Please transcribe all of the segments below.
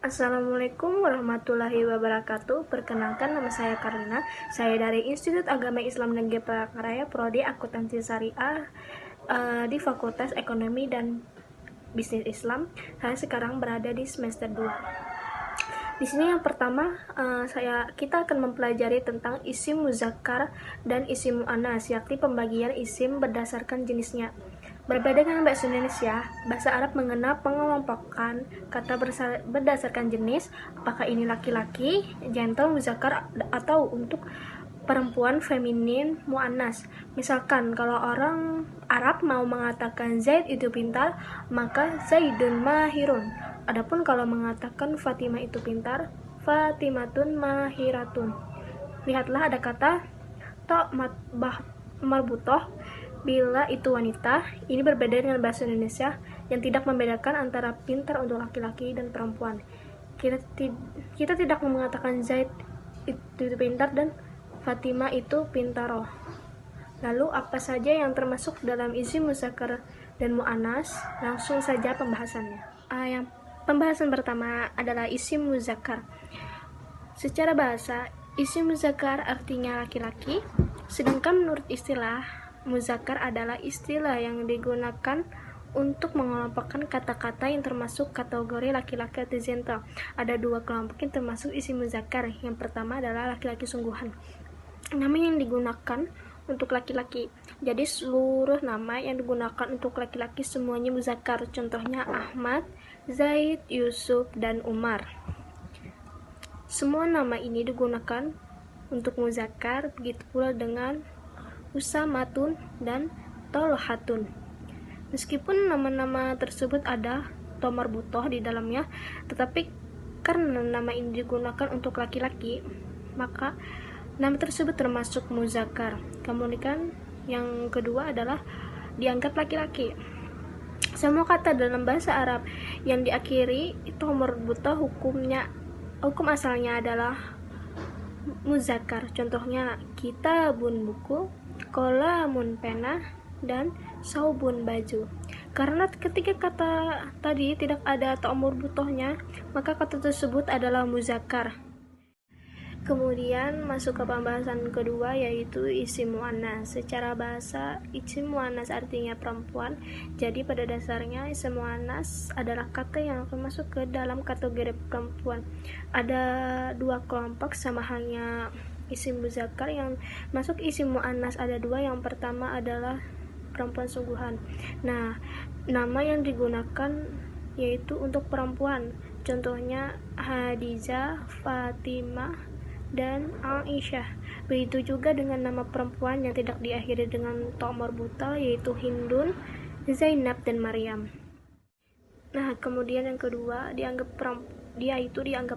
Assalamualaikum warahmatullahi wabarakatuh. Perkenalkan, nama saya Karlina. Saya dari Institut Agama Islam Negeri Palangkaraya, Prodi Akuntansi Syariah di Fakultas Ekonomi dan Bisnis Islam. Saya sekarang berada di semester 2. Di sini yang pertama kita akan mempelajari tentang isim muzakkar dan isim muannas, yakni pembagian isim berdasarkan jenisnya. Berbeda dengan bahasa Indonesia, bahasa Arab mengenal pengelompokan kata berdasarkan jenis, apakah ini laki-laki, jantan, muzakkar, atau untuk perempuan, feminin, muannas. Misalkan kalau orang Arab mau mengatakan Zaid itu pintar, maka Zaidun mahirun. Adapun kalau mengatakan Fatimah itu pintar, Fatimatun mahiratun. Lihatlah ada kata to marbutoh bila itu wanita. Ini berbeda dengan bahasa Indonesia yang tidak membedakan antara pintar untuk laki-laki dan perempuan. Kita tidak mengatakan Zaid itu pintar dan Fatimah itu pintaroh. Lalu apa saja yang termasuk dalam isim muzakkar dan muannas? Langsung saja pembahasannya. Yang pembahasan pertama adalah isim muzakkar. Secara bahasa, isim muzakkar artinya laki-laki, sedangkan menurut istilah, muzakkar adalah istilah yang digunakan untuk mengelompokkan kata-kata yang termasuk kategori laki-laki atau jantan. Ada dua kelompok yang termasuk isim muzakkar. Yang pertama adalah laki-laki sungguhan. Nama yang digunakan untuk laki-laki. Jadi seluruh nama yang digunakan untuk laki-laki semuanya muzakkar. Contohnya Ahmad, Zaid, Yusuf, dan Umar. Semua nama ini digunakan untuk muzakkar, begitu pula dengan Usamatun dan Tolhatun. Meskipun nama-nama tersebut ada to marbutoh di dalamnya, tetapi karena nama ini digunakan untuk laki-laki, maka nama tersebut termasuk muzakkar. Kemudian yang kedua adalah dianggap laki-laki. Semua kata dalam bahasa Arab yang diakhiri to marbutoh hukum asalnya adalah muzakkar. Contohnya kitabun buku, kolamun pena, dan saubun baju. Karena ketika kata tadi tidak ada ta marbutohnya, maka kata tersebut adalah muzakkar. Kemudian masuk ke pembahasan kedua, yaitu isim muannas. Secara bahasa, isim muannas artinya perempuan. Jadi pada dasarnya isim muannas adalah kata yang akan masuk ke dalam kategori perempuan. Ada dua kelompok, sama halnya isim muzakkar. Yang masuk isim muannas ada dua. Yang pertama adalah perempuan sungguhan. Nah, nama yang digunakan yaitu untuk perempuan. Contohnya Hadijah, Fatimah, dan Aisyah. Begitu juga dengan nama perempuan yang tidak diakhiri dengan ta marbutoh, yaitu Hindun, Zainab, dan Maryam. Nah, kemudian yang kedua dianggap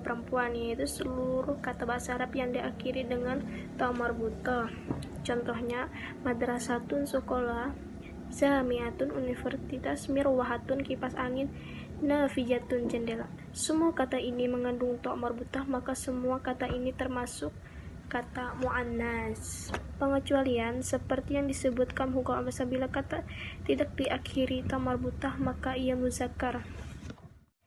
perempuan, yaitu seluruh kata bahasa Arab yang diakhiri dengan ta marbutoh. Contohnya madrasatun sekolah, zamiatun universitas, mirwahatun kipas angin, nafijatun jendela. Semua kata ini mengandung ta marbutoh, maka semua kata ini termasuk kata muannas. Pengecualian seperti yang disebutkan hukum apabila kata tidak diakhiri ta marbutoh, maka ia muzakkar.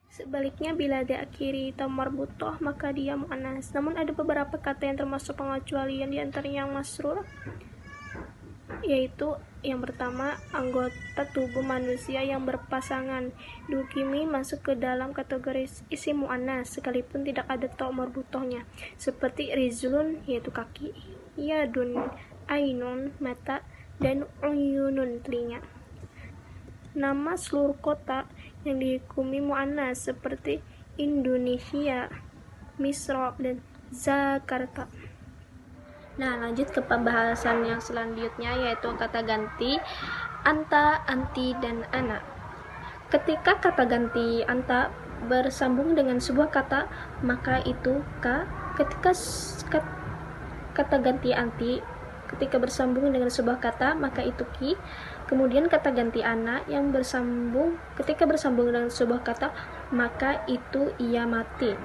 Sebaliknya, bila diakhiri ta marbutoh, maka dia muannas. Namun ada beberapa kata yang termasuk pengecualian, di antaranya yang masrur, yaitu yang pertama, anggota tubuh manusia yang berpasangan dihukumi masuk ke dalam kategori isim muannas sekalipun tidak ada ta marbutohnya, seperti rizlun yaitu kaki, yadun ainun mata, dan uyunun telinga. Nama seluruh kota yang dihukumi muannas seperti Indonesia, Misra, dan Jakarta. Nah, lanjut ke pembahasan yang selanjutnya, yaitu kata ganti anta, anti, dan ana. Ketika kata ganti anta bersambung dengan sebuah kata, maka itu ka. Ketika kata ganti anti ketika bersambung dengan sebuah kata, maka itu ki. Kemudian kata ganti ana yang ketika bersambung dengan sebuah kata, maka itu ia mati.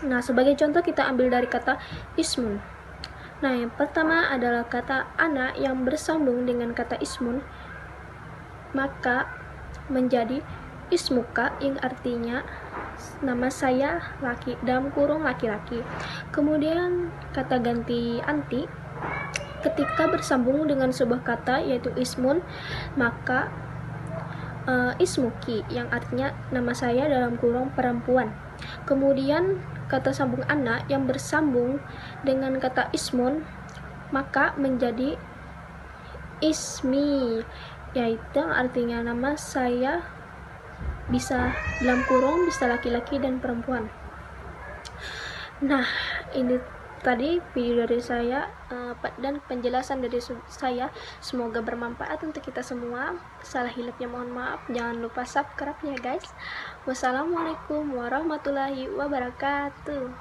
Nah, sebagai contoh kita ambil dari kata ismun. Nah, yang pertama adalah kata ana yang bersambung dengan kata ismun, maka menjadi ismuka, yang artinya nama saya dalam kurung laki-laki. Kemudian kata ganti anti ketika bersambung dengan sebuah kata yaitu ismun, maka ismuki yang artinya nama saya dalam kurung perempuan. Kemudian kata sambung anak yang bersambung dengan kata ismun maka menjadi ismi, yaitu artinya nama saya bisa dalam kurung bisa laki-laki dan perempuan. Nah, ini tadi video dari saya dan penjelasan dari saya, semoga bermanfaat untuk kita semua. Salah hilapnya mohon maaf, jangan lupa subscribe ya guys. Wassalamualaikum warahmatullahi wabarakatuh.